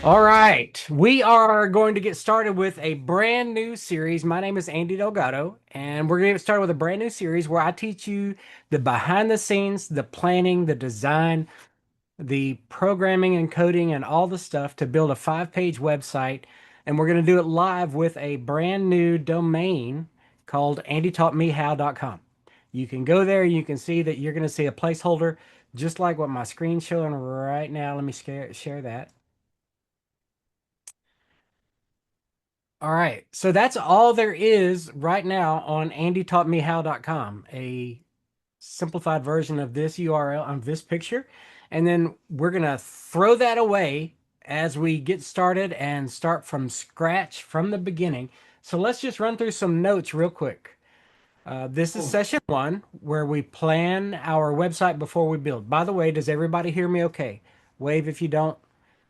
All right, we are going to get started with a brand new series. My name is Andy Delgado, and we're going to get started with a brand new series where I teach you the behind the scenes, the planning, the design, the programming and coding, and all the stuff to build a 5-page website. And we're going to do it live with a brand new domain called andytaughtmehow.com. You can go there, you can see that you're going to see a placeholder just like what my screen's showing right now. Let me share that. All right. So that's all there is right now on andytaughtmehow.com, a simplified version of this URL on this picture. And then we're going to throw that away as we get started and start from scratch from the beginning. So let's just run through some notes real quick. This is Oh, session one where we plan our website before we build. By the way, does everybody hear me okay? Wave if you don't.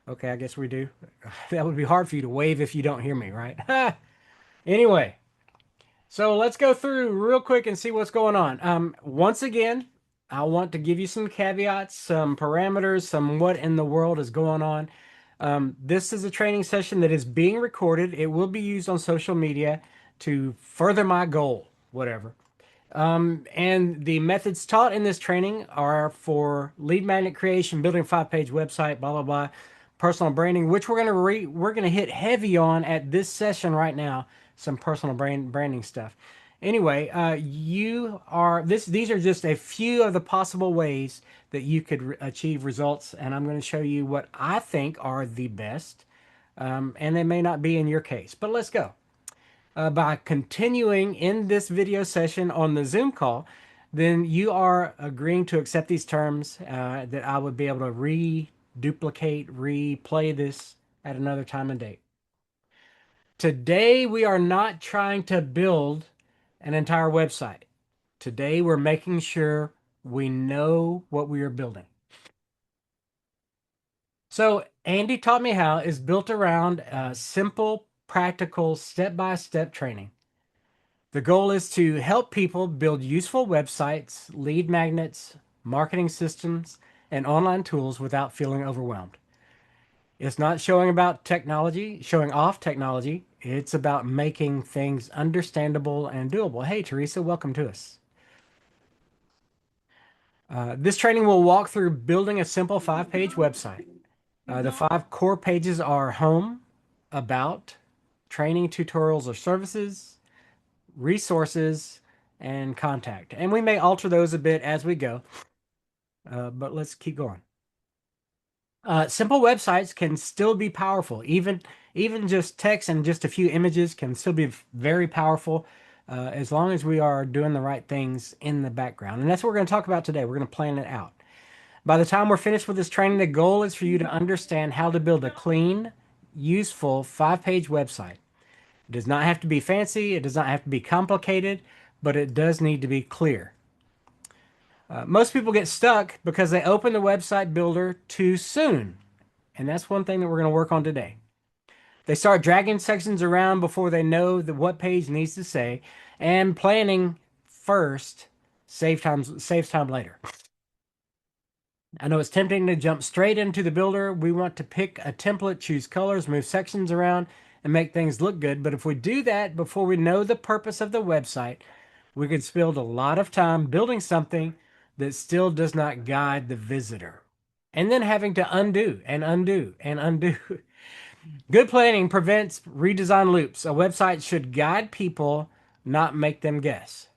Okay, I guess we do. That would be hard for you to wave if you don't hear me, right? Anyway, so let's go through real quick and see what's going on. Once again, I want to give you some caveats, some parameters, some what in the world is going on. This is a training session that is being recorded. It will be used on social media to further my goal, whatever. And the methods taught in this training are for lead magnet creation, building a 5-page website, blah blah blah, personal branding, which we're gonna hit heavy on at this session right now. Some personal branding stuff. Anyway, you are this. These are just a few of the possible ways that you could achieve results, and I'm going to show you what I think are the best. And they may not be in your case, but let's go by continuing in this video session on the Zoom call, then you are agreeing to accept these terms that I would be able to reduplicate, replay this at another time and date. Today, we are not trying to build an entire website. Today, we're making sure we know what we are building. So, Andy Taught Me How is built around simple, practical, step-by-step training. The goal is to help people build useful websites, lead magnets, marketing systems, and online tools without feeling overwhelmed. It's not showing off technology. It's about making things understandable and doable. Hey, Teresa, welcome to us. This training will walk through building a simple 5-page website. The 5 core pages are home, about, training, tutorials or services, resources, and contact. And we may alter those a bit as we go, but let's keep going. Simple websites can still be powerful. Even just text and just a few images can still be very powerful as long as we are doing the right things in the background. And that's what we're going to talk about today. We're going to plan it out. By the time we're finished with this training, the goal is for you to understand how to build a clean, useful 5-page website. It does not have to be fancy. It does not have to be complicated, but it does need to be clear. Most people get stuck because they open the website builder too soon. And that's one thing that we're going to work on today. They start dragging sections around before they know what page needs to say, and planning first saves time later. I know it's tempting to jump straight into the builder. We want to pick a template, choose colors, move sections around, and make things look good. But if we do that before we know the purpose of the website, we could spend a lot of time building something that still does not guide the visitor. And then having to undo and undo and undo. Good planning prevents redesign loops. A website should guide people, not make them guess.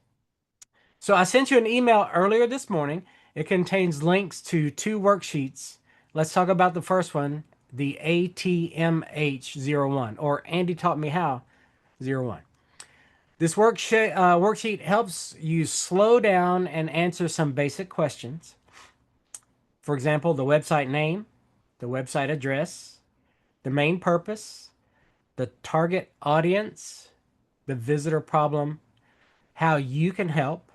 So I sent you an email earlier this morning. It contains links to 2 worksheets. Let's talk about the first one, the ATMH01, or Andy Taught Me How 01. This worksheet helps you slow down and answer some basic questions. For example, the website name, the website address, the main purpose, the target audience, the visitor problem, how you can help,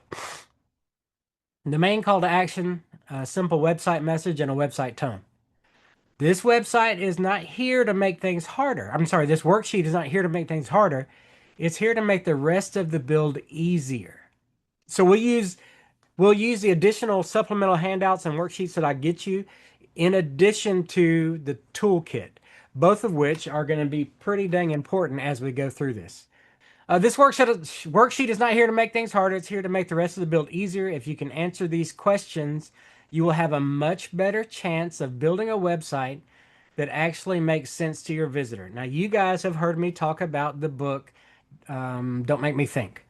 the main call to action, a simple website message, and a website tone. This website is not here to make things harder. I'm sorry, this worksheet is not here to make things harder. It's here to make the rest of the build easier. So we'll use the additional supplemental handouts and worksheets that I get you in addition to the toolkit. both of which are going to be pretty dang important as we go through this. This worksheet is not here to make things harder. It's here to make the rest of the build easier. If you can answer these questions, you will have a much better chance of building a website that actually makes sense to your visitor. Now, you guys have heard me talk about the book, Don't Make Me Think.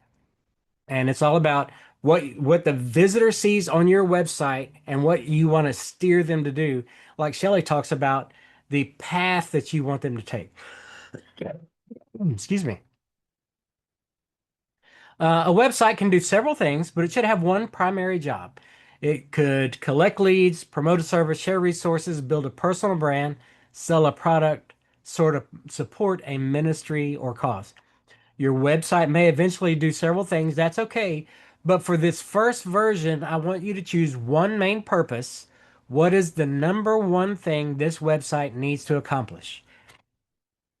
And it's all about what the visitor sees on your website and what you want to steer them to do. Like Shelley talks about the path that you want them to take. Excuse me. A website can do several things, but it should have one primary job. It could collect leads, promote a service, share resources, build a personal brand, sell a product, sort of support a ministry or cause. Your website may eventually do several things. That's okay. But for this first version, I want you to choose one main purpose. What is the number one thing this website needs to accomplish?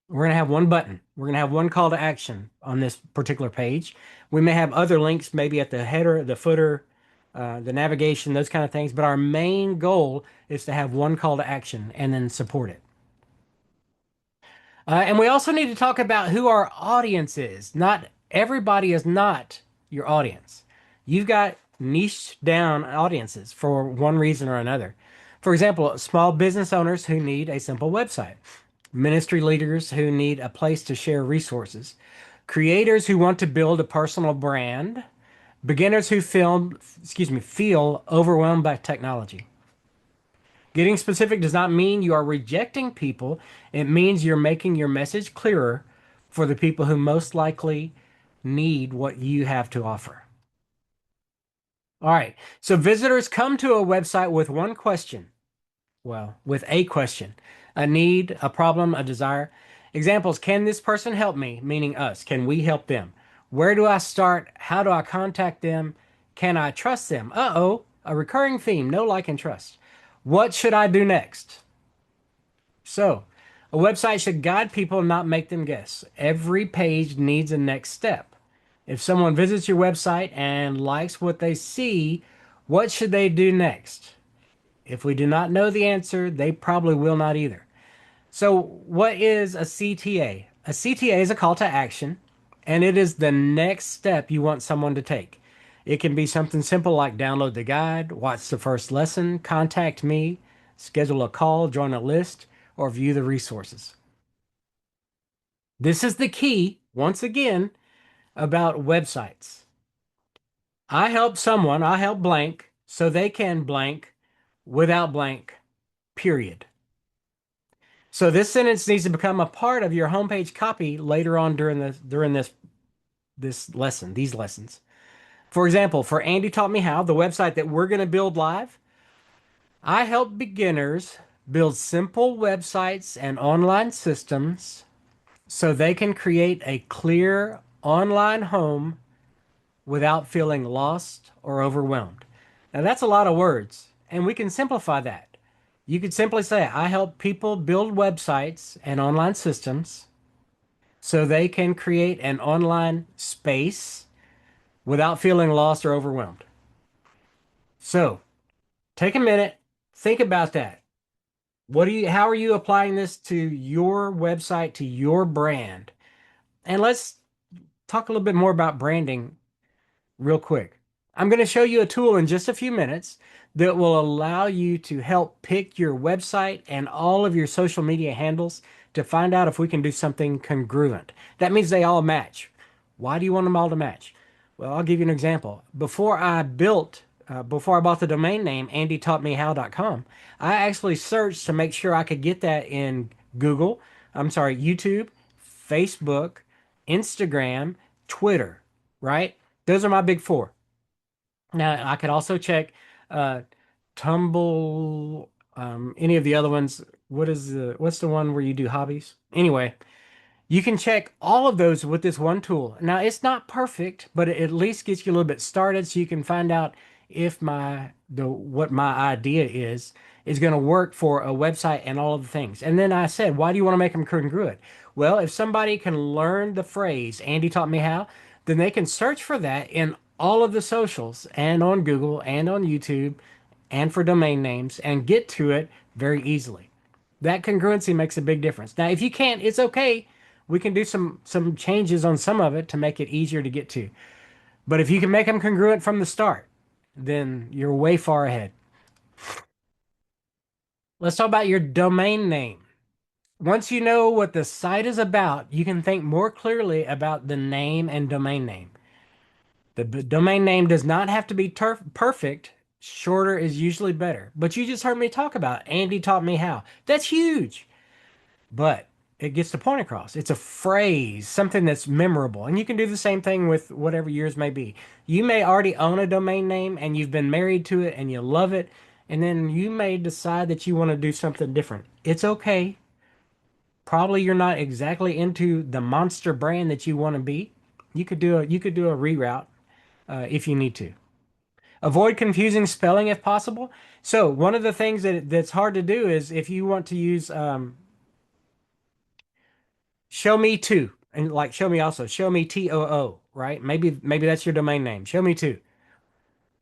We're going to have one button. We're going to have one call to action on this particular page. We may have other links, maybe at the header, the footer, the navigation, those kind of things. But our main goal is to have one call to action and then support it. And we also need to talk about who our audience is. Not everybody is not your audience. You've got niche down audiences for one reason or another. For example, small business owners who need a simple website, ministry leaders who need a place to share resources, creators who want to build a personal brand, beginners who feel overwhelmed by technology. Getting specific does not mean you are rejecting people. It means you're making your message clearer for the people who most likely need what you have to offer. All right. So visitors come to a website with one question. Well, with a question, a need, a problem, a desire. Examples: can this person help me? Meaning us. Can we help them? Where do I start? How do I contact them? Can I trust them? Uh-oh, a recurring theme: know, like, and trust. What should I do next? So, a website should guide people, not make them guess. Every page needs a next step. If someone visits your website and likes what they see, what should they do next? If we do not know the answer, they probably will not either. So, what is a CTA? A CTA is a call to action, and it is the next step you want someone to take. It can be something simple like download the guide, watch the first lesson, contact me, schedule a call, join a list, or view the resources. This is the key, once again, about websites. I help blank, so they can blank without blank, period. So this sentence needs to become a part of your homepage copy later on during this lesson, these lessons. For example, for Andy Taught Me How, the website that we're going to build live, I help beginners build simple websites and online systems so they can create a clear online home without feeling lost or overwhelmed. Now, that's a lot of words, and we can simplify that. You could simply say, I help people build websites and online systems so they can create an online space without feeling lost or overwhelmed. So, take a minute, think about that. How are you applying this to your website, to your brand? And let's talk a little bit more about branding real quick. I'm going to show you a tool in just a few minutes that will allow you to help pick your website and all of your social media handles to find out if we can do something congruent. That means they all match. Why do you want them all to match? Well, I'll give you an example. Before I bought the domain name andytaughtmehow.com, I actually searched to make sure I could get that in YouTube, Facebook, Instagram, Twitter, right? Those are my big four. Now, I could also check uh, Tumble, any of the other ones. What's the one where you do hobbies? Anyway, you can check all of those with this one tool. Now, it's not perfect, but it at least gets you a little bit started so you can find out if what my idea is going to work for a website and all of the things. And then I said, why do you want to make them congruent? Well, if somebody can learn the phrase Andy taught me how, then they can search for that in all of the socials and on Google and on YouTube and for domain names and get to it very easily. That congruency makes a big difference. Now, if you can't, it's okay. We can do some changes on some of it to make it easier to get to. But if you can make them congruent from the start, then you're way far ahead. Let's talk about your domain name. Once you know what the site is about, you can think more clearly about the name and domain name. The domain name does not have to be perfect. Shorter is usually better. But you just heard me talk about Andy taught me how. That's huge. But it gets the point across. It's a phrase, something that's memorable. And you can do the same thing with whatever yours may be. You may already own a domain name and you've been married to it and you love it. And then you may decide that you want to do something different. It's okay. Probably you're not exactly into the monster brand that you want to be. You could do a reroute if you need to. Avoid confusing spelling if possible. So one of the things that's hard to do is if you want to use show me too, and like show me also, show me TOO, right? Maybe that's your domain name. Show me too.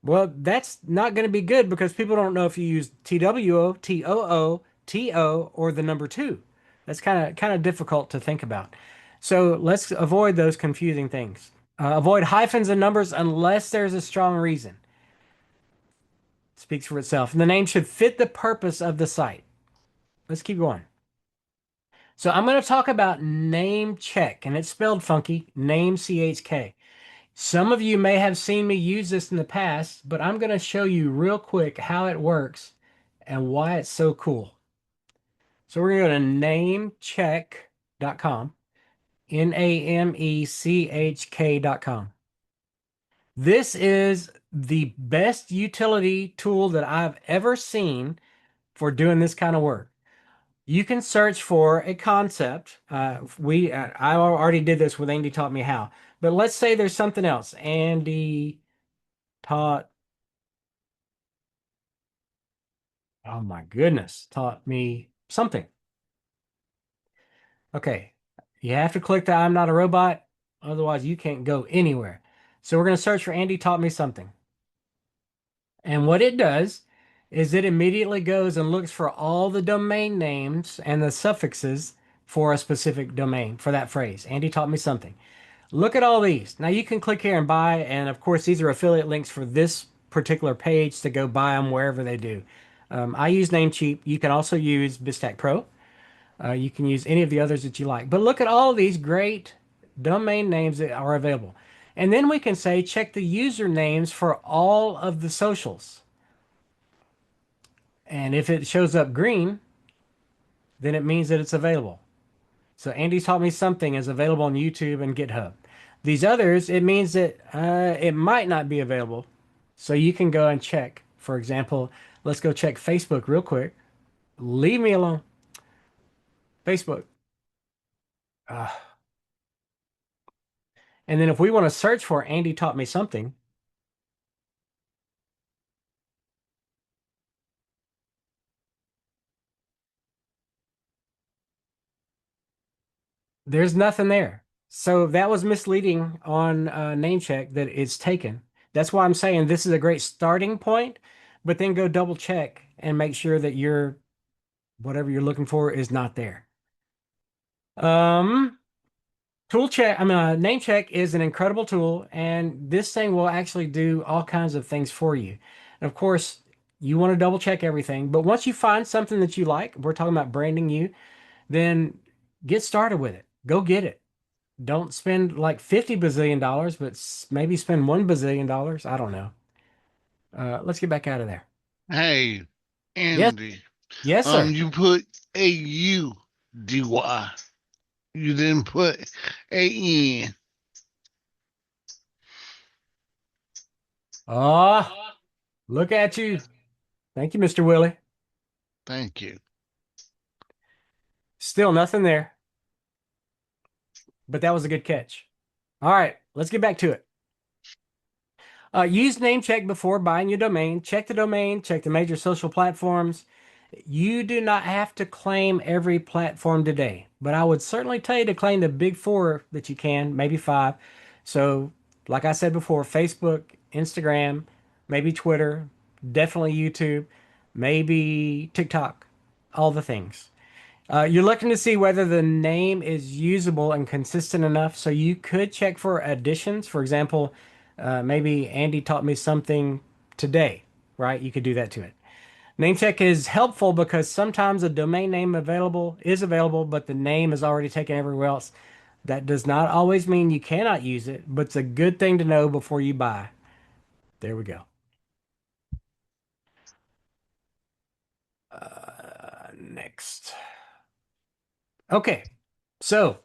Well, that's not going to be good because people don't know if you use TWO, TOO, TO, or the number two. That's kind of difficult to think about. So let's avoid those confusing things. Avoid hyphens and numbers unless there's a strong reason. Speaks for itself. And the name should fit the purpose of the site. Let's keep going. So I'm going to talk about Namecheck, and it's spelled funky, name CHK. Some of you may have seen me use this in the past, but I'm going to show you real quick how it works and why it's so cool. So we're going to go to namecheck.com, Namechk.com. This is the best utility tool that I've ever seen for doing this kind of work. You can search for a concept. I already did this with Andy taught me how. But let's say there's something else. Andy taught, oh my goodness, taught me something. Okay. You have to click the I'm not a robot, otherwise you can't go anywhere. So we're going to search for Andy taught me something. And what it does is it immediately goes and looks for all the domain names and the suffixes for a specific domain for that phrase. Andy taught me something. Look at all these. Now you can click here and buy, and of course these are affiliate links for this particular page to go buy them wherever they do. I use Namecheap. You can also use Bistack Pro. You can use any of the others that you like. But look at all these great domain names that are available. And then we can say check the usernames for all of the socials. And if it shows up green, then it means that it's available. So Andy taught me something is available on YouTube and GitHub. These others, it means that it might not be available. So you can go and check. For example, let's go check Facebook real quick. Leave me alone. Facebook. Uh, and then if we want to search for Andy taught me something, there's nothing there. So that was misleading on Namecheck that it's taken. That's why I'm saying this is a great starting point, but then go double check and make sure that your whatever you're looking for is not there. Um, Namecheck is an incredible tool, and this thing will actually do all kinds of things for you. And of course, you want to double check everything, but once you find something that you like, we're talking about branding you, then get started with it. Go get it. Don't spend like 50 bazillion dollars, but maybe spend $1 bazillion. I don't know. Let's get back out of there. Hey, Yes, Andy. yes, sir. You put AUDY. You didn't put AN. Ah, look at you. Thank you, Mr. Willie. Thank you. Still nothing there, but that was a good catch. All right, let's get back to it. Use Namecheck before buying your domain. Check the domain, check the major social platforms. You do not have to claim every platform today, but I would certainly tell you to claim the big four that you can, maybe five. So, like I said before, Facebook, Instagram, maybe Twitter, definitely YouTube, maybe TikTok, all the things. You're looking to see whether the name is usable and consistent enough. So you could check for additions. For example, maybe Andy taught me something today, right? You could do that to it. Namecheck is helpful because sometimes a domain name available is available, but the name is already taken everywhere else. That does not always mean you cannot use it, but it's a good thing to know before you buy. There we go. Next. Okay. So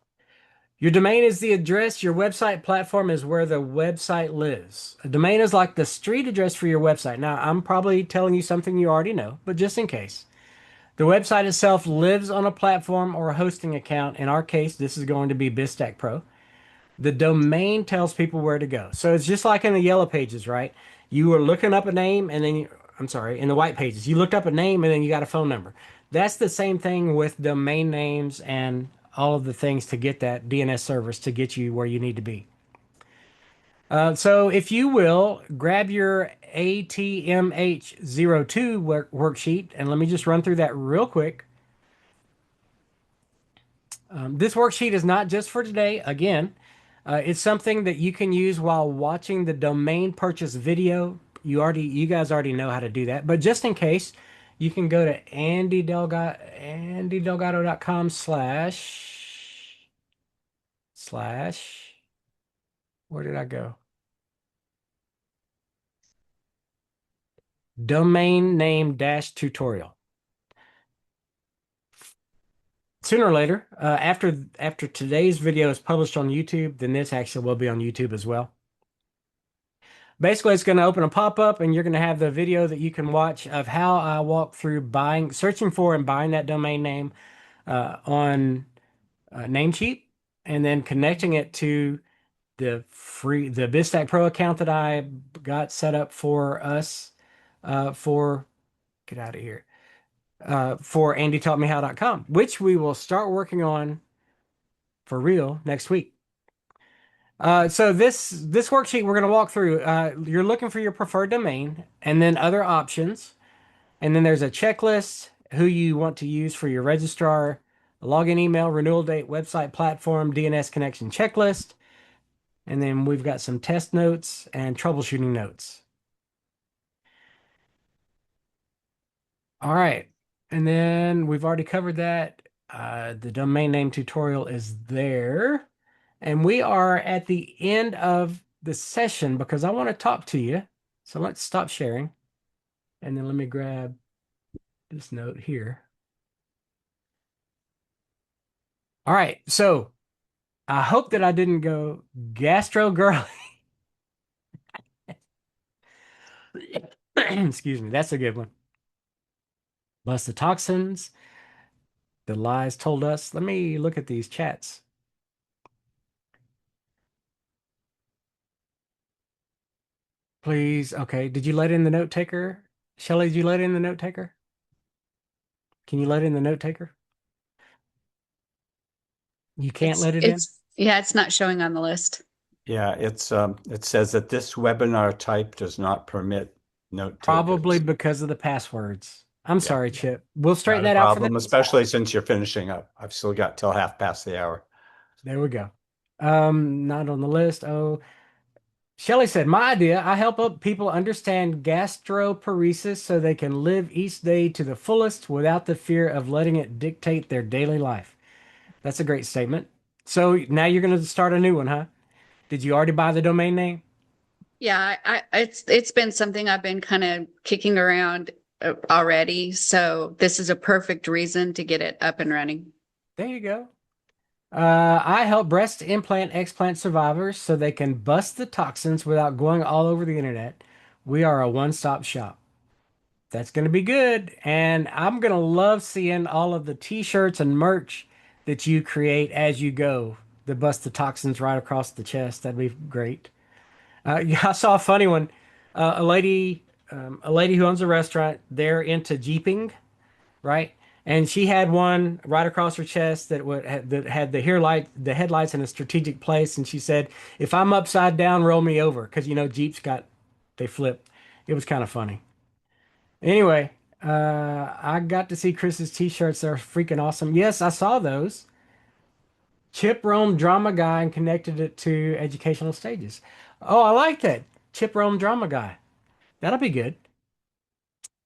your domain is the address. Your website platform is where the website lives. A domain is like the street address for your website. Now, I'm probably telling you something you already know, but just in case. The website itself lives on a platform or a hosting account. In our case, this is going to be BizStack Pro. The domain tells people where to go. So it's just like in the yellow pages, right? You were looking up a name and then I'm sorry, in the white pages, you looked up a name and then you got a phone number. That's the same thing with domain names and all of the things to get that DNS service to get you where you need to be. So if you will, grab your ATMH02 worksheet and let me just run through that real quick. This worksheet is not just for today. Again, it's something that you can use while watching the domain purchase video. You guys already know how to do that, but just in case, you can go to andydelgado.com slash, where did I go? Domain name dash tutorial. Sooner or later, after today's video is published on YouTube, then this actually will be on YouTube as well. Basically, it's going to open a pop-up and you're going to have the video that you can watch of how I walk through searching for and buying that domain name on Namecheap and then connecting it to the BizStack Pro account that I got set up for us get out of here, for AndyTaughtMeHow.com, which we will start working on for real next week. So this worksheet we're going to walk through. You're looking for your preferred domain and then other options. And then there's a checklist, who you want to use for your registrar, login email, renewal date, website platform, DNS connection checklist. And then we've got some test notes and troubleshooting notes. All right. And then we've already covered that. The domain name tutorial is there. And we are at the end of the session because I want to talk to you. So let's stop sharing. And then let me grab this note here. All right. So I hope that I didn't go gastro girly. Excuse me. That's a good one. Bust the toxins. The lies told us. Let me look at these chats. Please. Okay. Did you let in the note taker? Shelly, did you let in the note taker? Can you let in the note taker? You can't let it in? Yeah, it's not showing on the list. Yeah, it says that this webinar type does not permit note Probably takers. because of the passwords. I'm Yeah. sorry, Chip. We'll straighten Not a that out for problem, them. especially since you're finishing up. I've still got till half past the hour. There we go. Not on the list. Oh, Shelley said, my idea, I help people understand gastroparesis so they can live each day to the fullest without the fear of letting it dictate their daily life. That's a great statement. So now you're going to start a new one, huh? Did you already buy the domain name? Yeah, it's been something I've been kind of kicking around already. So this is a perfect reason to get it up and running. There you go. I help breast implant explant survivors so they can bust the toxins without going all over the internet. We are a one-stop shop. That's going to be good. And I'm going to love seeing all of the t-shirts and merch that you create as you go. The bust the toxins right across the chest. That'd be great. Yeah, I saw a funny one. A lady who owns a restaurant, they're into Jeeping, right? And she had one right across her chest that had the headlights in a strategic place. And she said, "If I'm upside down, roll me over," because Jeeps they flip. It was kind of funny. Anyway, I got to see Chris's t-shirts. They're freaking awesome. Yes, I saw those. Chip Rome Drama Guy and connected it to educational stages. Oh, I like that. Chip Rome Drama Guy. That'll be good.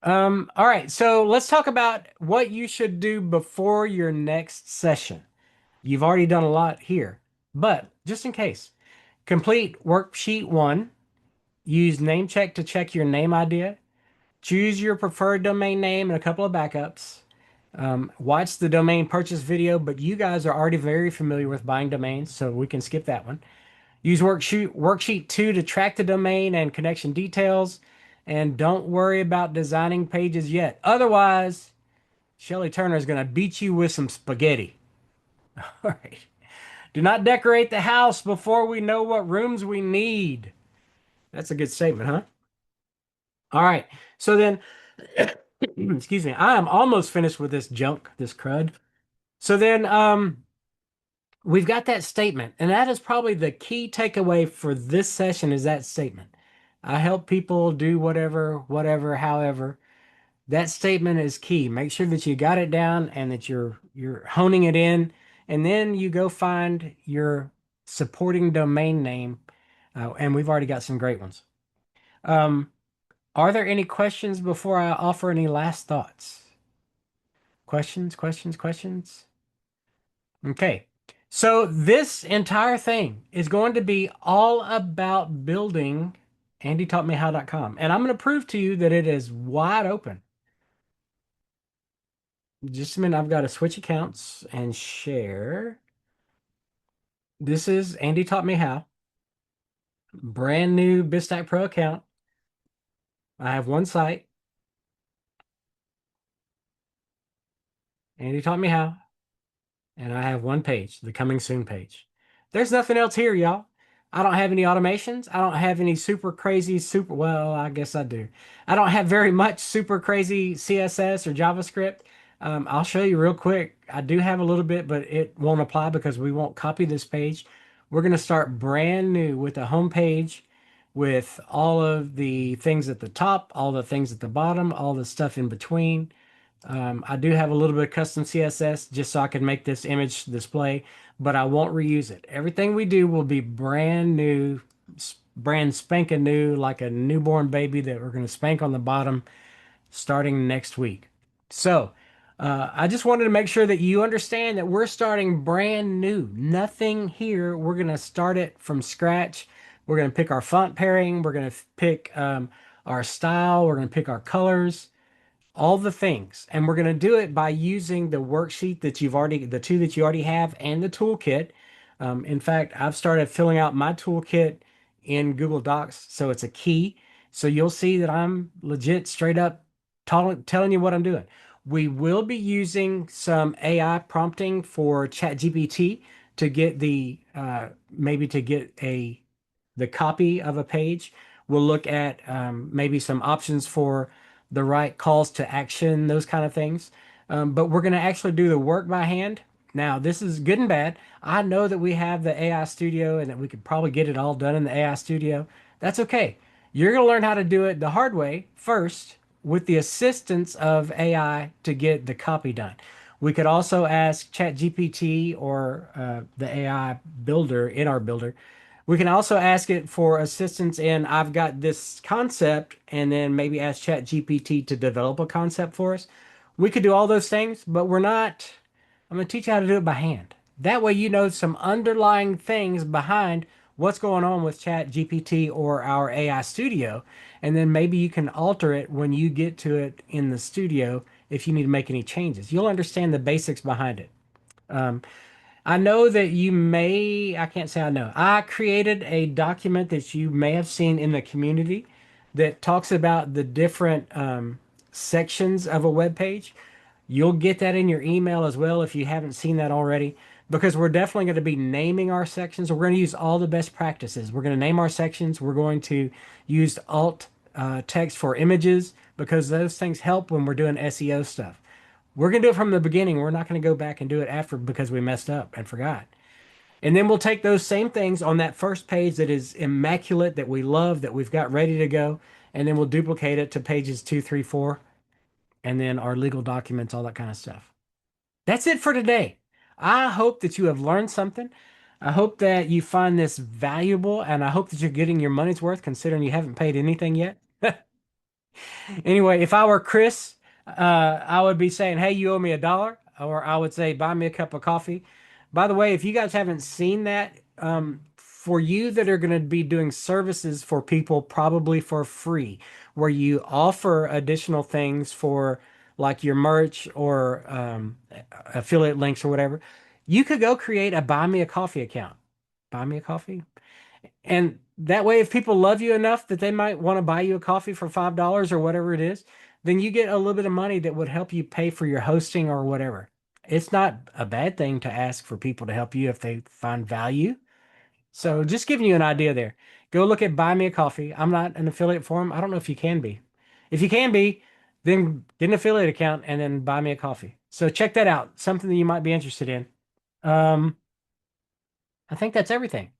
All right, so let's talk about what you should do before your next session. You've already done a lot here, but just in case, complete worksheet one. Use Namecheck to check your name idea. Choose your preferred domain name and a couple of backups. Watch the domain purchase video, but you guys are already very familiar with buying domains, so we can skip that one. Use worksheet two to track the domain and connection details. And don't worry about designing pages yet. Otherwise, Shelley Turner is going to beat you with some spaghetti. All right. Do not decorate the house before we know what rooms we need. That's a good statement, huh? All right. So then, excuse me, I am almost finished with this junk, this crud. So then, we've got that statement, and that is probably the key takeaway for this session is that statement. I help people do whatever, whatever, however. That statement is key. Make sure that you got it down and that you're honing it in, and then you go find your supporting domain name. And we've already got some great ones. Um, are there any questions before I offer any last thoughts? Questions, questions, questions? Okay. So this entire thing is going to be all about building andytaughtmehow.com. And I'm going to prove to you that it is wide open. Just a minute, I've got to switch accounts and share. This is Andy Taught Me How. Brand new BizStack Pro account. I have one site. Andy Taught Me How. And I have one page, the coming soon page. There's nothing else here, y'all. I don't have any automations. I don't have any super crazy, well, I guess I do. I don't have very much super crazy CSS or JavaScript. I'll show you real quick. I do have a little bit, but it won't apply because we won't copy this page. We're going to start brand new with a home page with all of the things at the top, all the things at the bottom, all the stuff in between. I do have a little bit of custom CSS just so I can make this image display, but I won't reuse it. Everything we do will be brand new, brand spanking new, like a newborn baby that we're going to spank on the bottom starting next week. So, I just wanted to make sure that you understand that we're starting brand new. Nothing here. We're going to start it from scratch. We're going to pick our font pairing. We're going to pick our style. We're going to pick our colors, all the things. And we're going to do it by using the worksheet that the two that you already have and the toolkit. In fact, I've started filling out my toolkit in Google Docs, so it's a key. So you'll see that I'm legit straight up telling you what I'm doing. We will be using some AI prompting for ChatGPT to get maybe to get the copy of a page. We'll look at maybe some options for the right calls to action, those kind of things. But we're going to actually do the work by hand. Now, this is good and bad. I know that we have the AI Studio and that we could probably get it all done in the AI Studio. That's okay. You're going to learn how to do it the hard way first with the assistance of AI to get the copy done. We could also ask ChatGPT or the AI builder in our builder. We can also ask it for assistance in I've got this concept, and then maybe ask ChatGPT to develop a concept for us. We could do all those things, but we're not. I'm going to teach you how to do it by hand. That way, you know some underlying things behind what's going on with ChatGPT or our AI Studio, and then maybe you can alter it when you get to it in the studio if you need to make any changes. You'll understand the basics behind it. I know that I can't say I know. I created a document that you may have seen in the community that talks about the different sections of a web page. You'll get that in your email as well if you haven't seen that already, because we're definitely going to be naming our sections. We're going to use all the best practices. We're going to name our sections. We're going to use alt text for images because those things help when we're doing SEO stuff. We're going to do it from the beginning. We're not going to go back and do it after because we messed up and forgot. And then we'll take those same things on that first page that is immaculate, that we love, that we've got ready to go, and then we'll duplicate it to pages 2, 3, 4. and then our legal documents, all that kind of stuff. That's it for today. I hope that you have learned something. I hope that you find this valuable, and I hope that you're getting your money's worth considering you haven't paid anything yet. Anyway, if I were Chris, I would be saying, "Hey, you owe me $1," or I would say, "Buy me a cup of coffee." By the way, if you guys haven't seen that, for you that are going to be doing services for people, probably for free, where you offer additional things for like your merch or affiliate links or whatever, you could go create a Buy Me a Coffee account. Buy me a coffee. And that way, if people love you enough that they might want to buy you a coffee for $5 or whatever it is, then you get a little bit of money that would help you pay for your hosting or whatever. It's not a bad thing to ask for people to help you if they find value. So just giving you an idea there. Go look at Buy Me a Coffee. I'm not an affiliate for them. I don't know if you can be. If you can be, then get an affiliate account and then buy me a coffee. So check that out. Something that you might be interested in. Um, I think that's everything.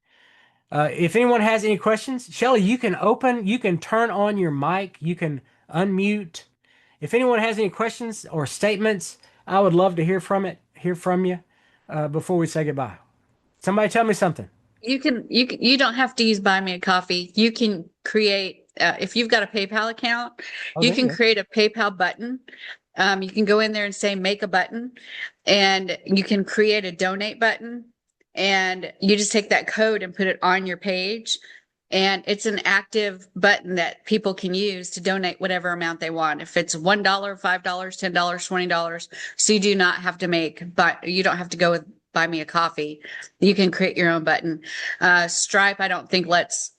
If anyone has any questions, Shelly, you can turn on your mic, you can unmute. If anyone has any questions or statements, I would love to hear from you before we say goodbye. Somebody tell me something. You don't have to use Buy Me a Coffee. You can create, if you've got a PayPal account, Oh, you there you can go. create a PayPal button. You can go in there and say make a button, and you can create a donate button, and you just take that code and put it on your page. And it's an active button that people can use to donate whatever amount they want. If it's $1, $5, $10, $20, so you do not have to but you don't have to go with Buy Me a Coffee. You can create your own button. Stripe, I don't think let's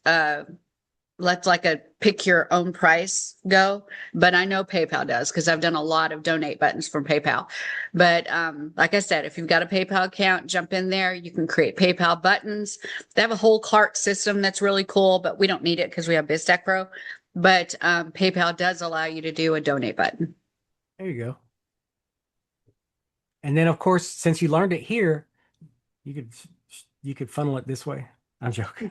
like a pick your own price go, but I know PayPal does because I've done a lot of donate buttons from PayPal. But like I said, if you've got a PayPal account, jump in there. You can create PayPal buttons. They have a whole cart system that's really cool, but we don't need it because we have BizTech Pro. But PayPal does allow you to do a donate button. There you go. And then, of course, since you learned it here, you could funnel it this way. I'm joking.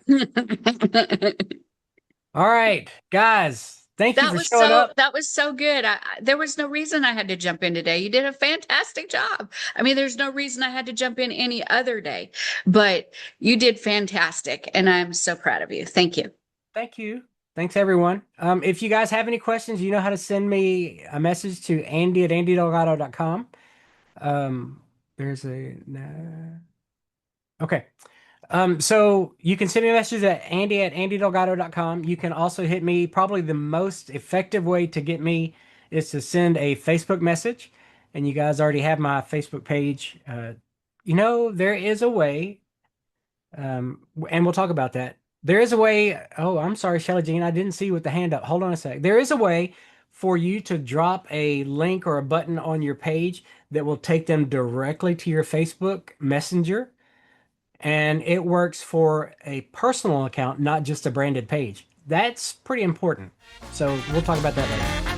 All right, guys, thank you for showing up. That was so good. There was no reason I had to jump in today. You did a fantastic job. I mean, there's no reason I had to jump in any other day, but you did fantastic, and I'm so proud of you. Thank you. Thank you. Thanks, everyone. If you guys have any questions, you know how to send me a message to andy@andydelgado.com. There's a okay. So you can send me a message at andy@andydelgado.com. You can also hit me. Probably the most effective way to get me is to send a Facebook message. And you guys already have my Facebook page. There is a way, and we'll talk about that. There is a way. Oh, I'm sorry, Shelly Jean. I didn't see you with the hand up. Hold on a sec. There is a way for you to drop a link or a button on your page that will take them directly to your Facebook Messenger. And it works for a personal account, not just a branded page. That's pretty important. So we'll talk about that later.